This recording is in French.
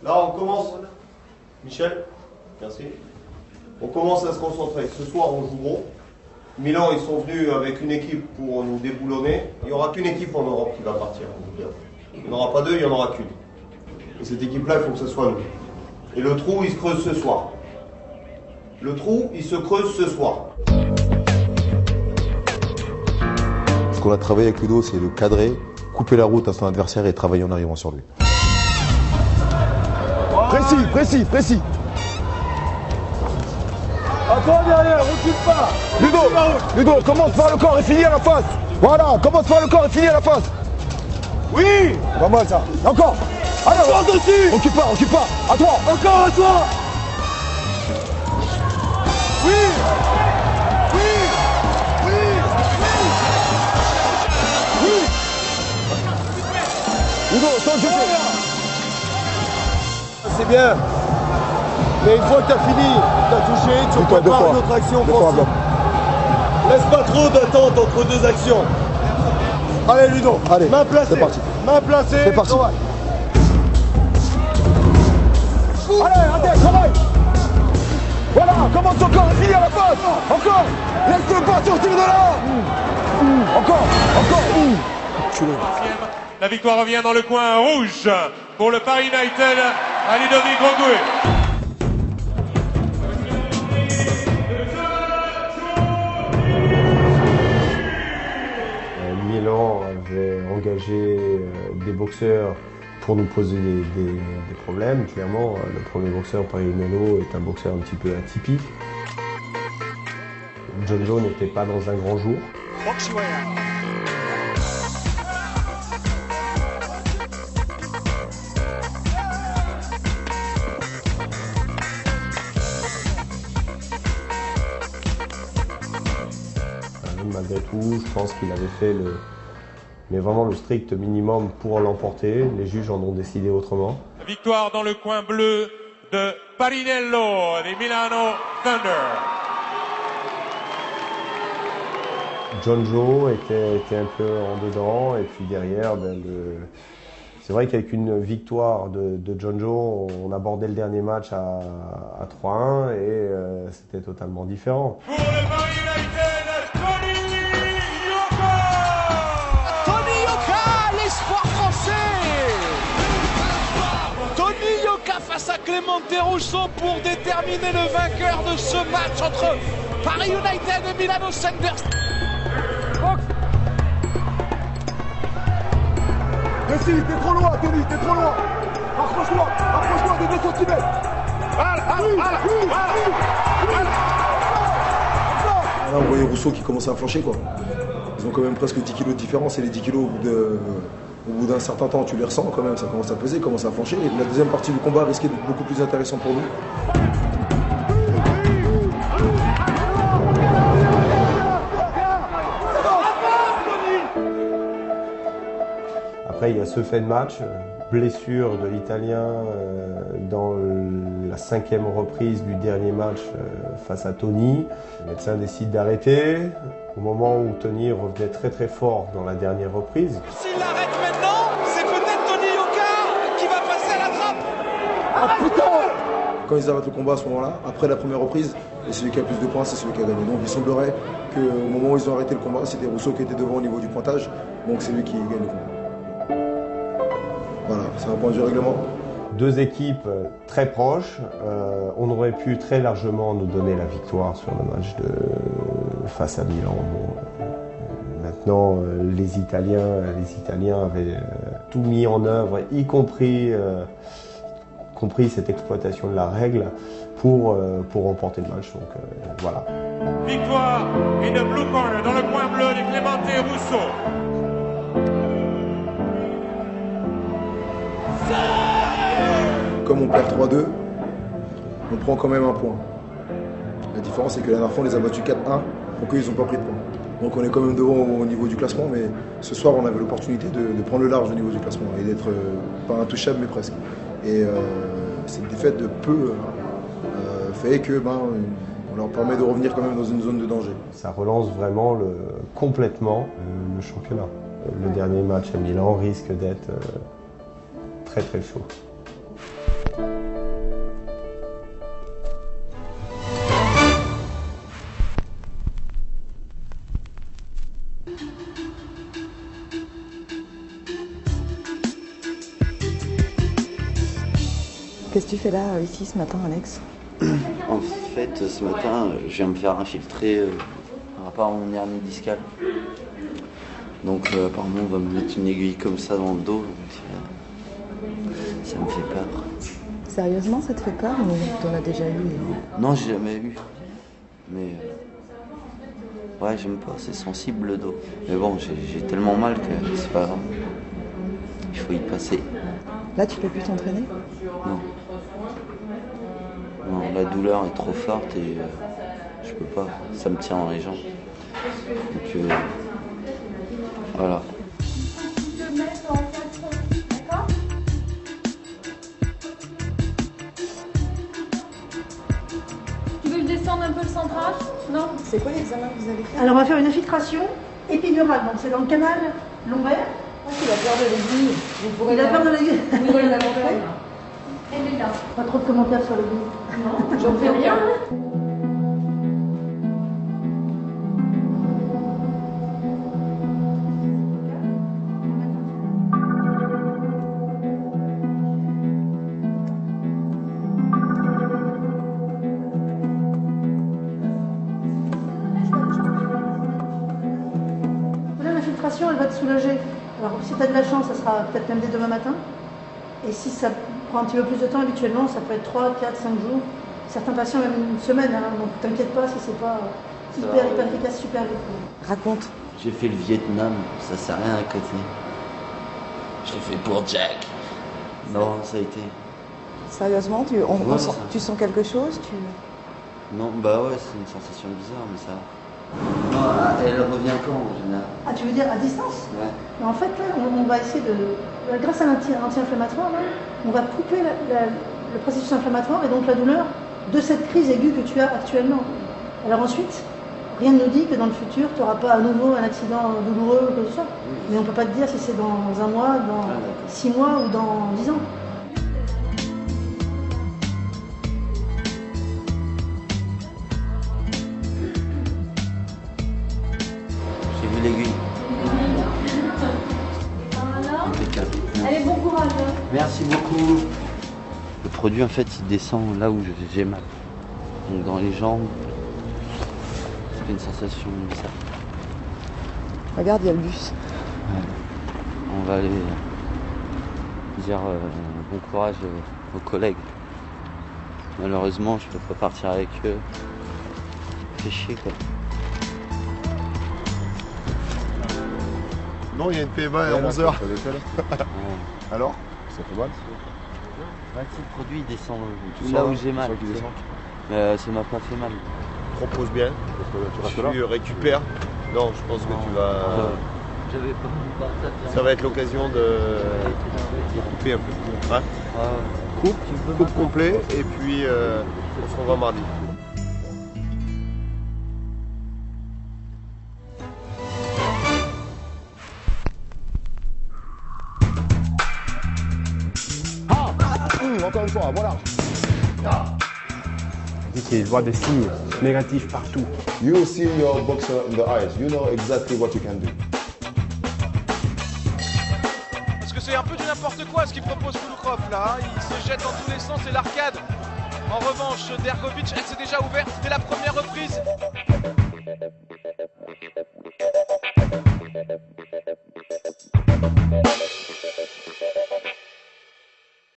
Là, on commence. Michel, merci. On commence à se concentrer. Ce soir, on joue gros. Milan, ils sont venus avec une équipe pour nous déboulonner. Il n'y aura qu'une équipe en Europe qui va partir. Il n'y en aura pas deux, il n'y en aura qu'une. Et cette équipe-là, il faut que ce soit nous. Et le trou, il se creuse ce soir. Le trou, il se creuse ce soir. Ce qu'on a travaillé avec Ludo, c'est de cadrer, couper la route à son adversaire et travailler en arrivant sur lui. Précis, précis, précis. À toi derrière, recule pas. Ludo, commence par le corps et finis à la face. Voilà, commence par le corps et finis à la face. Oui. Pas mal ça. Encore. Alors, Sors dessus. occupe pas. À toi. Encore à toi. Oui. Ludo, sors de C'est bien. Mais une fois que tu as fini, tu as touché, tu prépares une autre action offensive. Laisse pas trop d'attente entre deux actions. Allez Ludo, allez, main placée. c'est parti. Main placée. C'est parti. Allez, travaille. Voilà, commence encore et finis à la face. Encore. Laisse-le pas sortir de là. Encore. La victoire revient dans le coin rouge pour le Paris United à Ludovic Grogoué. Milan avait engagé des boxeurs pour nous poser des problèmes. Clairement, le premier boxeur, Paris-Melo, est un boxeur un petit peu atypique. John Joe n'était pas dans un grand jour. Malgré tout, je pense qu'il avait fait vraiment le strict minimum pour l'emporter. Les juges en ont décidé autrement. Victoire dans le coin bleu de Parinello des Milano Thunder. John Joe était un peu en dedans et puis derrière, c'est vrai qu'avec une victoire de John Joe, on abordait le dernier match à 3-1 et c'était totalement différent. Pour le Paris United, Tony Yoka, l'espoir français. Tony Yoka face à Clemente Russo pour déterminer le vainqueur de ce match entre Paris United et Milano Thunder. Précis, t'es trop loin, Tony, t'es trop loin. Rapproche-toi de 2 cm. Là, on voyait Rousseau qui commençait à flancher, quoi. Ils ont quand même presque 10 kilos de différence et les 10 kilos, au bout d'un certain temps, tu les ressens quand même, ça commence à peser, commence à flancher. Et la deuxième partie du combat risquait d'être beaucoup plus intéressant pour nous. Après, il y a ce fait de match, blessure de l'Italien dans la 5e reprise du dernier match face à Tony. Le médecin décide d'arrêter au moment où Tony revenait très très fort dans la dernière reprise. S'il l'arrête maintenant, c'est peut-être Tony Yoka qui va passer à la trappe. Ah putain! Quand ils arrêtent le combat à ce moment-là, après la première reprise, et celui qui a le plus de points, c'est celui qui a gagné. Donc il semblerait qu'au moment où ils ont arrêté le combat, c'était Rousseau qui était devant au niveau du pointage, donc c'est lui qui gagne le combat. Voilà, c'est un point du règlement. Deux équipes très proches, on aurait pu très largement nous donner la victoire sur le match face à Milan. Maintenant, les Italiens avaient tout mis en œuvre, y compris cette exploitation de la règle pour remporter le match. Donc voilà. victoire in the blue corner dans le coin bleu de Clemente Russo. Comme on perd 3-2, on prend quand même un point. La différence, c'est que la dernière fois, on les a battus 4-1, donc eux, ils n'ont pas pris de points. Donc on est quand même devant au niveau du classement, mais ce soir, on avait l'opportunité de prendre le large au niveau du classement et d'être pas intouchable, mais presque. Et cette défaite de peu fait que on leur permet de revenir quand même dans une zone de danger. Ça relance vraiment complètement le championnat. Le dernier match à Milan risque d'être très très chaud. Qu'est-ce que tu fais là, ici, ce matin, Alex? En fait, ce matin, je viens me faire infiltrer par rapport à mon hernie discale. Donc, apparemment, on va me mettre une aiguille comme ça dans le dos. Donc, ça me fait peur. Sérieusement, ça te fait peur ou t'en as déjà eu? Non, j'ai jamais eu. Mais ouais, j'aime pas, c'est sensible le dos. Mais bon, j'ai tellement mal que c'est pas grave. Il faut y passer. Là, tu peux plus t'entraîner? Non. Non, la douleur est trop forte et je peux pas. Ça me tient dans les jambes. Donc voilà. Tu veux que je descende un peu le centrage? Non? C'est quoi l'examen que vous avez fait? Alors on va faire une infiltration épidurale, donc c'est dans le canal lombaire. Il a peur de l'aiguille. Il a peur de l'aiguille. Vous voulez la montrer? Elle est là. Pas trop de commentaires sur l'aiguille. Non, j'en fais rien. Là, l'infiltration, elle va te soulager. Alors si tu as de la chance, ça sera peut-être même dès demain matin. Et si ça prend un petit peu plus de temps, habituellement, ça peut être 3, 4, 5 jours. Certains patients, même une semaine. Donc t'inquiète pas si c'est pas hyper efficace, super vite. Raconte. J'ai fait le Vietnam, ça sert à rien à côté. Je l'ai fait pour Jack. Non, ça a été. Sérieusement, tu sens quelque chose? Non, bah ouais, c'est une sensation bizarre, mais ça. Non, elle revient quand en général? Ah, tu veux dire à distance? Ouais. Mais en fait, là, on va essayer de, grâce à l'anti-inflammatoire, on va couper le processus inflammatoire et donc la douleur de cette crise aiguë que tu as actuellement. Alors ensuite, rien ne nous dit que dans le futur, tu n'auras pas à nouveau un accident douloureux ou quoi que ce soit. Mais on ne peut pas te dire si c'est dans un mois, dans 6 mois ou dans 10 ans. J'ai vu l'aiguille. Alors, Impeccable. allez, bon courage. Hein. Merci beaucoup. Le produit, en fait, il descend là où j'ai mal. Donc dans les jambes. C'est une sensation bizarre. Regarde, il y a le bus. Ouais. On va aller dire bon courage aux collègues. Malheureusement, je peux pas partir avec eux. Fait chier quoi. Non, il y a une PMA à 11h. Alors? Ça fait mal? Ouais, le produit il descend là où j'ai mal. Mais ça m'a pas fait mal. Propose bien. Tu récupères. Non, je pense que tu vas. J'avais pas voulu partir. Ça va être l'occasion de couper un peu. Hein? Coupe complet et puis on se revoit mardi. Encore une fois, voilà. Il voit des signes négatifs partout. You see your boxer in the eyes. You know exactly what you can do. Parce que c'est un peu du n'importe quoi ce qu'il propose Kulkrov là. Il se jette dans tous les sens et l'arcade. En revanche, Dergovic, elle s'est déjà ouverte dès la première reprise.